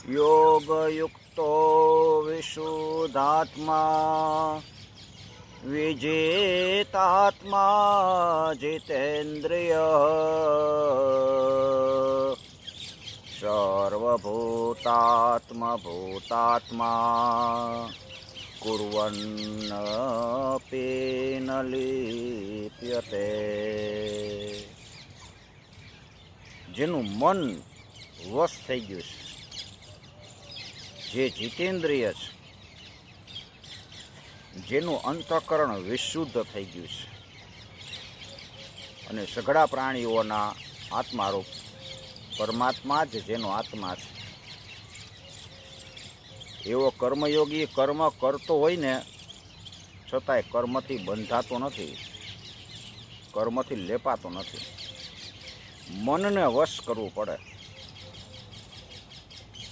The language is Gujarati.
યોગયુક્તો વિશુદ્ધાત્મા વિજેતાત્મા જીતેન્દ્રિય સર્વભૂતાત્મા કુર્વન્નપી ન લિપ્યતે. જેનું મન વશ થઈ ગયું છે, જે જીતેન્દ્રિય છે, જેનું અંતઃકરણ વિશુદ્ધ થઈ ગયું છે અને સઘળા પ્રાણીઓના આત્મારૂપ પરમાત્મા જ જેનો આત્મા છે, એવો કર્મયોગી કર્મ કરતો હોય ને છતાંય કર્મથી બંધાતો નથી, કર્મથી લેપાતો નથી. મનને વશ કરવું પડે.